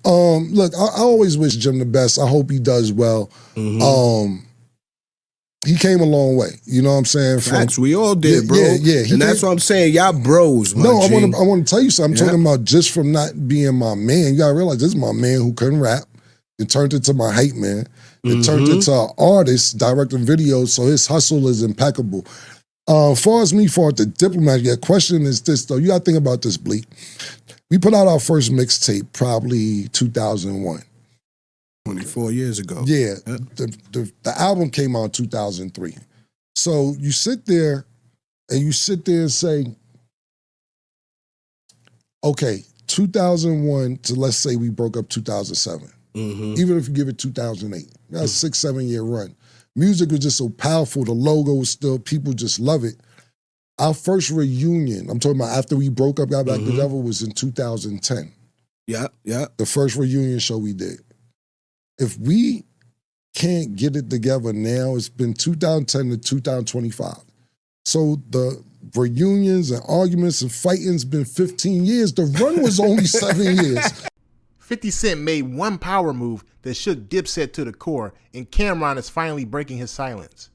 Look, I always wish Jim the best. I hope he does well. He came a long way. You know what I'm saying? Facts, we all did, bro. Yeah. And that's what I'm saying. Y'all bros, my No, G. I want to tell you something. I'm talking about just from not being my man. You got to realize this is my man who couldn't rap. It turned into my hype man. It turned into an artist directing videos, so his hustle is impeccable. Far as me, for the Diplomat, your question is this, though. You got to think about this, Bleak. We put out our first mixtape probably 2001. 24 years ago. Yeah, the album came out in 2003. So you sit there and say, okay, 2001 to let's say we broke up 2007. Even if you give it 2008, that's a 6-7 year run. Music was just so powerful. The logo was still, people just love it. Our first reunion, I'm talking about after we broke up, got back together, was in 2010. Yeah. The first reunion show we did. If we can't get it together now, it's been 2010 to 2025. So the reunions and arguments and fighting's been 15 years. The run was only 7 years. 50 Cent made one power move that shook Dipset to the core, and Cameron is finally breaking his silence.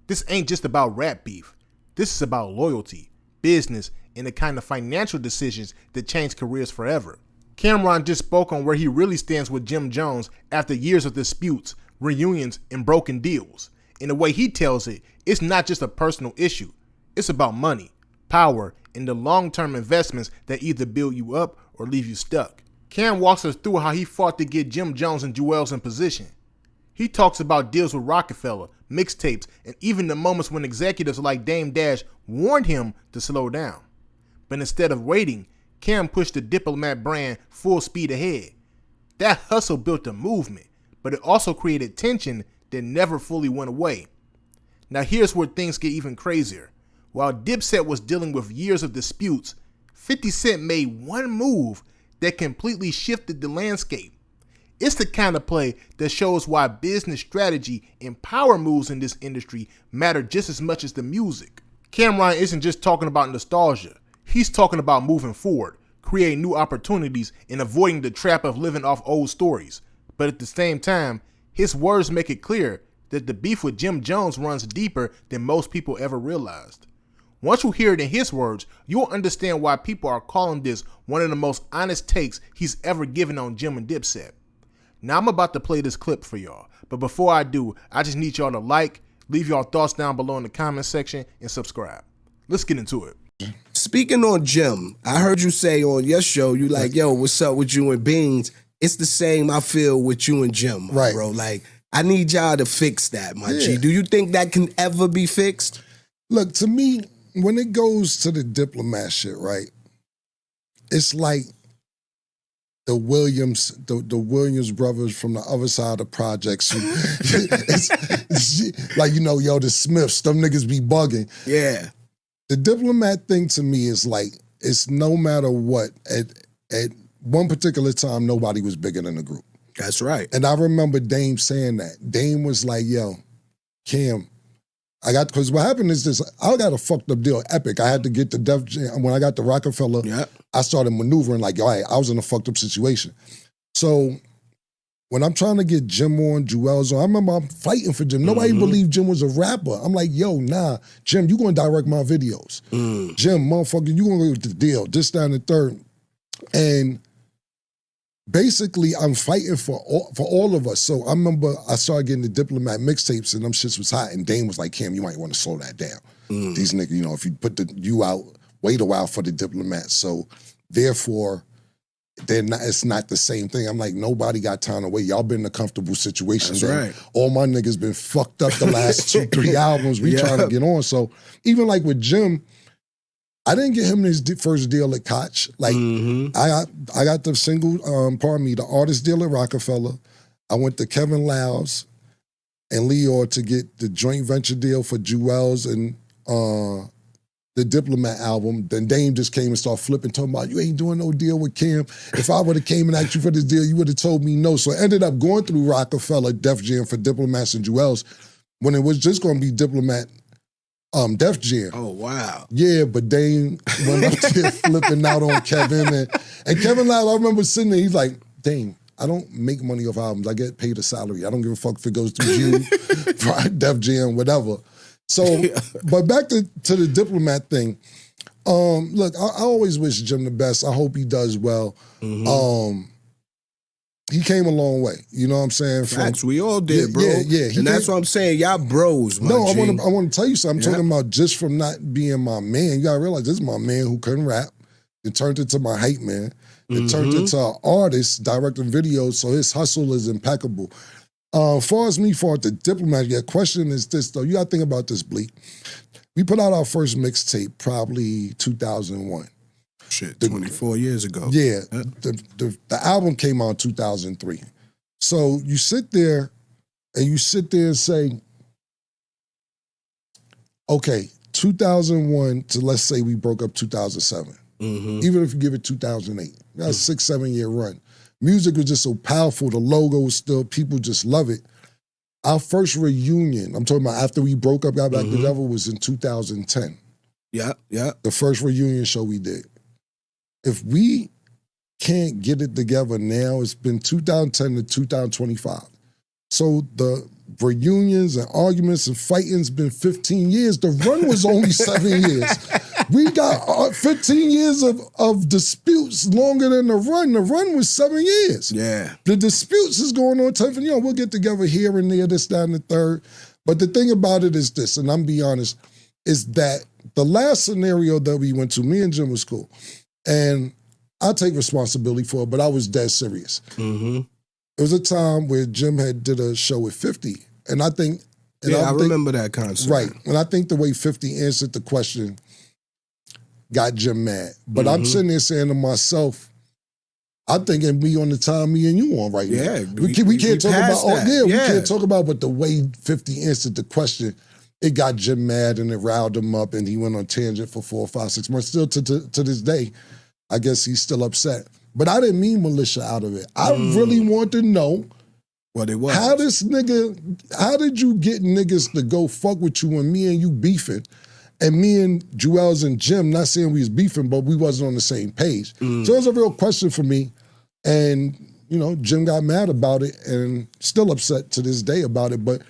This ain't just about rap beef. This is about loyalty, business, and the kind of financial decisions that change careers forever. Cameron just spoke on where he really stands with Jim Jones after years of disputes, reunions, and broken deals. In the way he tells it, it's not just a personal issue. It's about money, power, and the long-term investments that either build you up or leave you stuck. Cam walks us through how he fought to get Jim Jones and Juelz in position. He talks about deals with Rockefeller, mixtapes, and even the moments when executives like Dame Dash warned him to slow down. But instead of waiting, Cam pushed the Diplomat brand full speed ahead. That hustle built a movement, but it also created tension that never fully went away. Now here's where things get even crazier. While Dipset was dealing with years of disputes, 50 Cent made one move that completely shifted the landscape. It's the kind of play that shows why business strategy and power moves in this industry matter just as much as the music. Cameron isn't just talking about nostalgia. He's talking about moving forward, creating new opportunities, and avoiding the trap of living off old stories. But at the same time, his words make it clear that the beef with Jim Jones runs deeper than most people ever realized. Once you hear it in his words, you'll understand why people are calling this one of the most honest takes he's ever given on Jim and Dipset. Now I'm about to play this clip for y'all, but before I do, I just need y'all to like, leave y'all thoughts down below in the comment section, and subscribe. Let's get into it. Speaking on Jim, I heard you say on your show, you like, yo, what's up with you and Beans? It's the same I feel with you and Jim, right, bro. Like, I need y'all to fix that, my G. Do you think that can ever be fixed? Look, to me, when it goes to the Diplomat shit, right, it's like the Williams brothers from the other side of the projects. It's like, you know, yo, the Smiths, them niggas be bugging. Yeah. The Diplomat thing to me is like, it's no matter what, at one particular time, nobody was bigger than the group. That's right. And I remember Dame saying that. Dame was like, yo, Cam, because what happened is this, I got a fucked up deal, Epic. I had to get the Def Jam, when I got the Rockefeller, I started maneuvering like, yo, I was in a fucked up situation. So when I'm trying to get Jim on, Juelz on, I remember I'm fighting for Jim. Nobody believed Jim was a rapper. I'm like, yo, nah, Jim, you gonna direct my videos. Jim, motherfucker, you gonna go with the deal, this, that, and the third. And basically, I'm fighting for all of us. So I remember I started getting the Diplomat mixtapes and them shits was hot. And Dame was like, Cam, you might want to slow that down. These niggas, you know, if you put you out, wait a while for the Diplomat. So therefore, it's not the same thing. I'm like, nobody got time to wait. Y'all been in a comfortable situation. That's right. All my niggas been fucked up the last 2-3 albums. We trying to get on. So even like with Jim, I didn't get him his first deal at Koch. Like, I got the single, the artist deal at Rockefeller. I went to Kevin Lyles and Leor to get the joint venture deal for Juelz and the Diplomat album. Then Dame just came and started flipping, talking about, you ain't doing no deal with Cam. If I would have came and asked you for this deal, you would have told me no. So I ended up going through Rockefeller, Def Jam for Diplomats and Juelz when it was just going to be Diplomat, Def Jam. Oh, wow. Yeah, but Dame went up there flipping out on Kevin. And Kevin Lyles, I remember sitting there, he's like, Dame, I don't make money off albums. I get paid a salary. I don't give a fuck if it goes through you, Def Jam, whatever. So, but back to the Diplomat thing. Look, I always wish Jim the best. I hope he does well. He came a long way. You know what I'm saying? Facts, we all did, bro. Yeah. And that's what I'm saying. Y'all bros, my No, G. I want to tell you something. I'm talking about just from not being my man. You got to realize this is my man who couldn't rap. It turned into my hype man. It turned into an artist directing videos, so his hustle is impeccable. As far as me, for the Diplomat, your question is this, though. You got to think about this, Bleak. We put out our first mixtape probably 2001. Shit, 24 years ago. Yeah, the album came out in 2003. So you sit there and say, okay, 2001 to let's say we broke up 2007. Even if you give it 2008, that's a 6-7 year run. Music was just so powerful. The logo was still, people just love it. Our first reunion, I'm talking about after we broke up, got back together, was in 2010. Yeah. The first reunion show we did. If we can't get it together now, it's been 2010 to 2025. So the reunions and arguments and fighting's been 15 years. The run was only 7 years. We got 15 years of disputes longer than the run. The run was 7 years. Yeah. The disputes is going on 10, we'll get together here and there, this, that, and the third. But the thing about it is this, and I'm be honest, is that the last scenario that we went to, me and Jim was cool. And I take responsibility for it, but I was dead serious. It was a time where Jim had did a show with 50. And I think... I remember that concept. Right. And I think the way 50 answered the question got Jim mad. But I'm sitting there saying to myself, I'm thinking we on the time me and you on right now. Yeah. We can't talk about... that. We can't talk about, but the way 50 answered the question, it got Jim mad and it riled him up and he went on tangent for 4, 5, 6 months. Still to this day, I guess he's still upset. But I didn't mean militia out of it. I really want to know what it was. how did you get niggas to go fuck with you when me and you beefing and me and Jewels and Jim, not saying we was beefing, but we wasn't on the same page. So it was a real question for me. And, Jim got mad about it and still upset to this day about it. But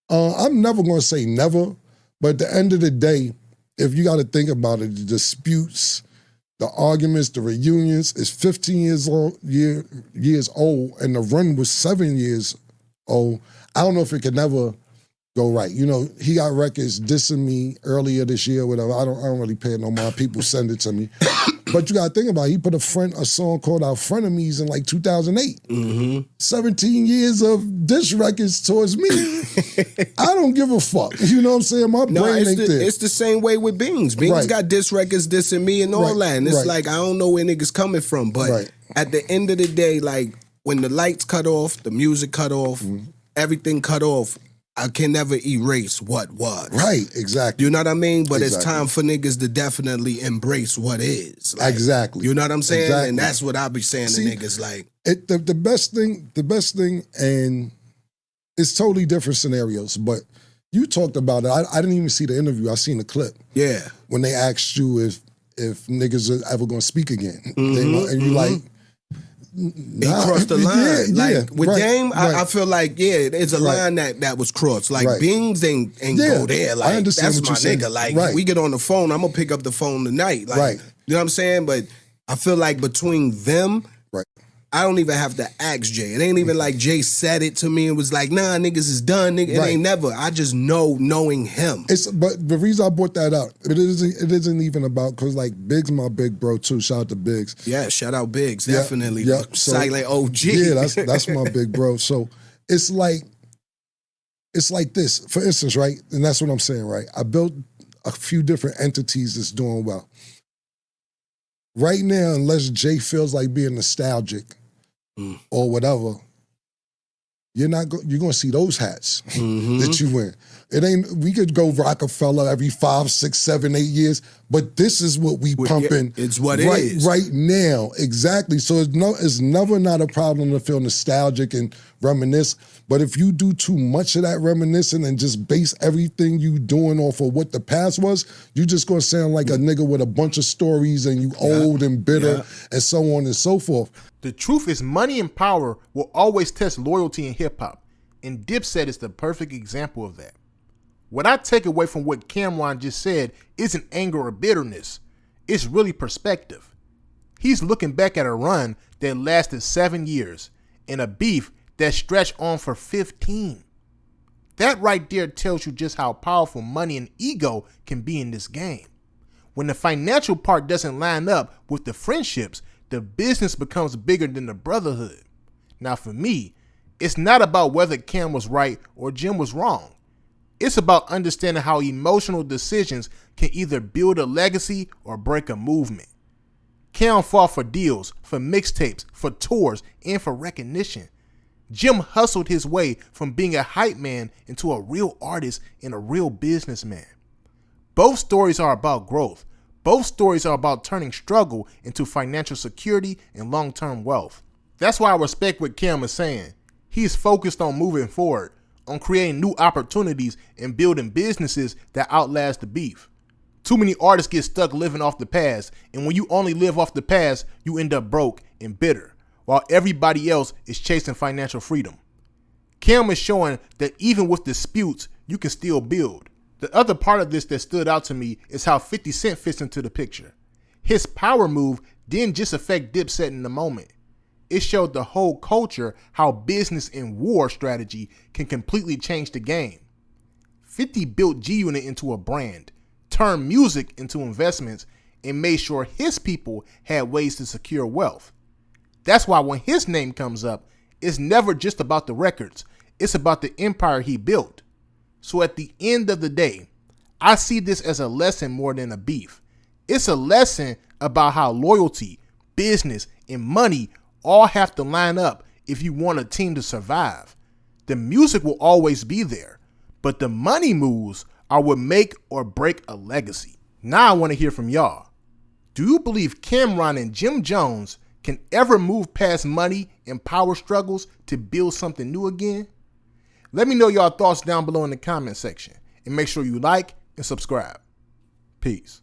I'm never going to say never. But at the end of the day, if you got to think about it, the disputes, the arguments, the reunions is 15 years old, and the run was 7 years old. I don't know if it could never go right. He got records dissing me earlier this year, whatever. I don't really pay no mind. People send it to me. But you gotta think about it. He put a song called Our Frenemies in like 2008. 17 years of diss records towards me. I don't give a fuck. You know what I'm saying? My brain ain't there. It's the same way with Beans. Beans got diss records dissing me and all that. And it's like, I don't know where niggas coming from. But at the end of the day, like, when the lights cut off, the music cut off, everything cut off, I can never erase what was. Right, exactly. You know what I mean? But it's time for niggas to definitely embrace what is. Like, exactly. You know what I'm saying? Exactly. And that's what I be saying to niggas. Like, the best thing, and it's totally different scenarios, but you talked about it. I didn't even see the interview. I seen the clip. Yeah. When they asked you if niggas are ever going to speak again. And you like, he crossed the line. With Dame, I feel like, it's a line that was crossed. Like, Beans ain't go there. Like, I understand that's my nigga. Like, we get on the phone, I'm gonna pick up the phone tonight. Like, you know what I'm saying? But I feel like between them, I don't even have to ask Jay. It ain't even like Jay said it to me and was like, nah, niggas is done. Nigga. It ain't never. I just know knowing him. But the reason I brought that out, it isn't even about, because like Biggs my big bro too. Shout out to Biggs. Yeah, shout out Biggs. Definitely. So, silent OG. Yeah, that's my big bro. So it's like this. For instance, right? And that's what I'm saying, right? I built a few different entities that's doing well. Right now, unless Jay feels like being nostalgic or whatever, you're going to see those hats that you wear. It ain't. We could go Rockefeller every 5, 6, 7, 8 years, but this is what we pumping. It's what it is right now, exactly. So it's never not a problem to feel nostalgic and reminisce. But if you do too much of that reminiscing and just base everything you doing off of what the past was, you just gonna sound like a nigga with a bunch of stories and you old and bitter and so on and so forth. The truth is money and power will always test loyalty in hip hop, and Dipset is the perfect example of that. What I take away from what Cameron just said isn't anger or bitterness, it's really perspective. He's looking back at a run that lasted 7 years and a beef that stretched on for 15. That right there tells you just how powerful money and ego can be in this game. When the financial part doesn't line up with the friendships, the business becomes bigger than the brotherhood. Now for me, it's not about whether Cam was right or Jim was wrong. It's about understanding how emotional decisions can either build a legacy or break a movement. Cam fought for deals, for mixtapes, for tours, and for recognition. Jim hustled his way from being a hype man into a real artist and a real businessman. Both stories are about growth. Both stories are about turning struggle into financial security and long-term wealth. That's why I respect what Cam is saying. He's focused on moving forward, on creating new opportunities and building businesses that outlast the beef. Too many artists get stuck living off the past, and when you only live off the past, you end up broke and bitter, while everybody else is chasing financial freedom. Cam is showing that even with disputes, you can still build. The other part of this that stood out to me is how 50 Cent fits into the picture. His power move didn't just affect Dipset in the moment. It showed the whole culture how business and war strategy can completely change the game. 50 built G-Unit into a brand, turned music into investments, and made sure his people had ways to secure wealth. That's why when his name comes up, it's never just about the records. It's about the empire he built. So at the end of the day, I see this as a lesson more than a beef. It's a lesson about how loyalty, business, and money all have to line up if you want a team to survive. The music will always be there, but the money moves are what make or break a legacy. Now I want to hear from y'all. Do you believe Cameron and Jim Jones can ever move past money and power struggles to build something new again? Let me know y'all thoughts down below in the comment section, and make sure you like and subscribe. Peace.